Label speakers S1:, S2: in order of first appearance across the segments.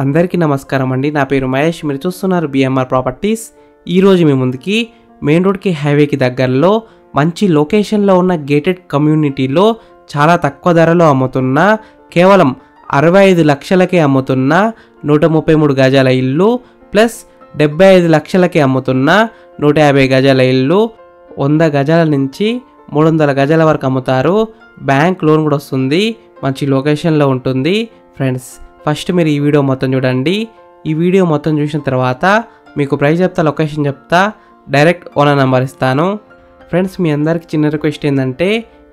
S1: అందరికీ నమస్కారం అండి. నా పేరు మహేష్. మీరు చూస్తున్నారు బిఎంఆర్ ప్రాపర్టీస్. ఈరోజు మీ ముందుకి మెయిన్ రోడ్కి హైవేకి దగ్గరలో మంచి లొకేషన్లో ఉన్న గేటెడ్ కమ్యూనిటీలో చాలా తక్కువ ధరలో అమ్ముతున్న కేవలం 65 లక్షలకే అమ్ముతున్న 133 గజాల ఇల్లు ప్లస్ 75 లక్షలకే అమ్ముతున్న 150 గజాల ఇల్లు 100 గజాల నుంచి 300 గజాల వరకు అమ్ముతారు. బ్యాంక్ లోన్ కూడా వస్తుంది. మంచి లొకేషన్లో ఉంటుంది. ఫ్రెండ్స్, ఫస్ట్ మీరు ఈ వీడియో మొత్తం చూడండి. ఈ వీడియో మొత్తం చూసిన తర్వాత మీకు ప్రైస్ చెప్తా, లొకేషన్ చెప్తా, డైరెక్ట్ ఓనర్ నెంబర్ ఇస్తాను. ఫ్రెండ్స్, మీ అందరికి చిన్న రిక్వెస్ట్ ఏంటంటే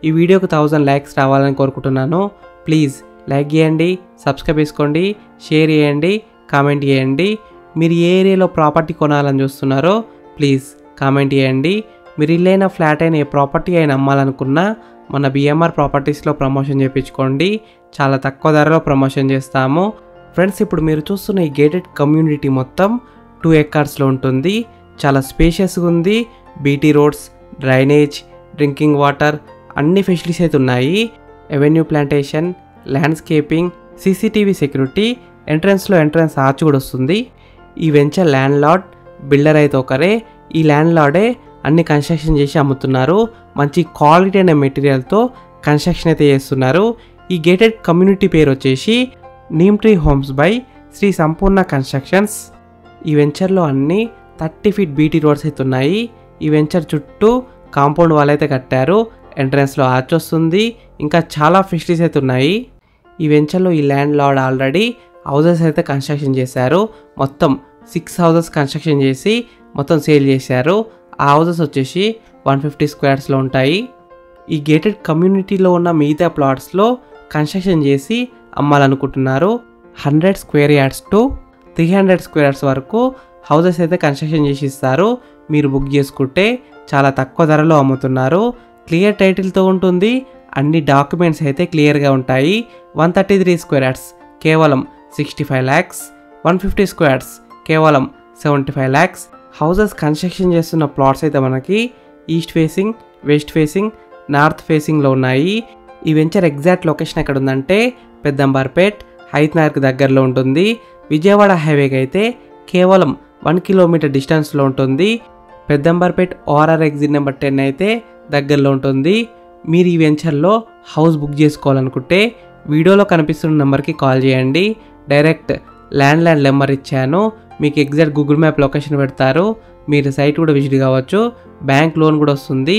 S1: ఈ వీడియోకి 1000 లైక్స్ రావాలని కోరుకుంటున్నాను. ప్లీజ్ లైక్ చేయండి, సబ్స్క్రైబ్ చేసుకోండి, షేర్ చేయండి, కామెంట్ చేయండి. మీరు ఏ ఏరియాలో ప్రాపర్టీ కొనాలని చూస్తున్నారో ప్లీజ్ కామెంట్ చేయండి. మీరు ఇల్లైనా ఫ్లాట్ అయినా ఏ ప్రాపర్టీ అయినా అమ్మాలనుకున్నా మన బిఎంఆర్ ప్రాపర్టీస్లో ప్రమోషన్ చేయించుకోండి. చాలా తక్కువ ధరలో ప్రమోషన్ చేస్తాము. ఫ్రెండ్స్, ఇప్పుడు మీరు చూస్తున్న ఈ గేటెడ్ కమ్యూనిటీ మొత్తం 2 ఎకర్స్లో ఉంటుంది. చాలా స్పేషియస్గా ఉంది. BT roads, drainage, drinking water అన్ని ఫెసిలిటీస్ అయితే ఉన్నాయి. Avenue plantation, landscaping, CCTV security, entrance arch కూడా వస్తుంది. ఈ వెంచర్ ల్యాండ్ లార్డ్ బిల్డర్ అయితే ఒకరే. ఈ ల్యాండ్ లార్డే అన్ని కన్స్ట్రక్షన్ చేసి అమ్ముతున్నారు. మంచి క్వాలిటీ అనే మెటీరియల్తో కన్స్ట్రక్షన్ అయితే చేస్తున్నారు. ఈ గేటెడ్ కమ్యూనిటీ పేరు వచ్చేసి Neem Tree Homes by Shri Sampoorna constructions. ఈ వెంచర్లో అన్ని 30 ఫీట్ బీటీ రోడ్స్ అయితే ఉన్నాయి. ఈ వెంచర్ చుట్టూ కాంపౌండ్ వాల్ అయితే కట్టారు. ఎంట్రన్స్లో ఆర్చ్ వస్తుంది. ఇంకా చాలా ఫెసిలిటీస్ అయితే ఉన్నాయి. ఈ వెంచర్లో ఈ ల్యాండ్ లార్డ్ ఆల్రెడీ హౌసెస్ అయితే కన్స్ట్రక్షన్ చేశారు. మొత్తం 6 హౌసెస్ కన్స్ట్రక్షన్ చేసి మొత్తం సేల్ చేశారు. ఆ హౌసెస్ వచ్చేసి 150 స్క్వేర్స్లో ఉంటాయి. ఈ గేటెడ్ కమ్యూనిటీలో ఉన్న మిగతా ప్లాట్స్లో కన్స్ట్రక్షన్ చేసి అమ్మాలనుకుంటున్నారు. 100 square yards to 300 square yards వరకు హౌసెస్ అయితే కన్స్ట్రక్షన్ చేసి ఇస్తారు. మీరు బుక్ చేసుకుంటే చాలా తక్కువ ధరలో అమ్ముతున్నారు. క్లియర్ టైటిల్తో ఉంటుంది. అన్ని డాక్యుమెంట్స్ అయితే క్లియర్గా ఉంటాయి. 133 స్క్వేర్ యార్డ్స్ కేవలం 65 lakhs, 150 స్క్వేర్స్ కేవలం 75 lakhs. హౌసెస్ కన్స్ట్రక్షన్ చేస్తున్న ప్లాట్స్ అయితే మనకి east facing, west facing, north ఫేసింగ్లో ఉన్నాయి. ఈ వెంచర్ ఎగ్జాక్ట్ లొకేషన్ ఎక్కడ ఉందంటే పెద్దంబర్పేట్, హైత్నగర్కి దగ్గరలో ఉంటుంది. విజయవాడ హైవేకి అయితే కేవలం 1 కిలోమీటర్ డిస్టెన్స్లో ఉంటుంది. పెద్దంబర్పేట్ ఓఆర్ఆర్ ఎగ్జిట్ నెంబర్ 10 అయితే దగ్గరలో ఉంటుంది. మీరు ఈ వెంచర్లో హౌస్ బుక్ చేసుకోవాలనుకుంటే వీడియోలో కనిపిస్తున్న నెంబర్కి కాల్ చేయండి. డైరెక్ట్ ల్యాండ్ నెంబర్ ఇచ్చాను. మీకు ఎగ్జాక్ట్ గూగుల్ మ్యాప్ లొకేషన్ పెడతారు. మీరు సైట్ కూడా విజిట్ కావచ్చు. బ్యాంక్ లోన్ కూడా వస్తుంది.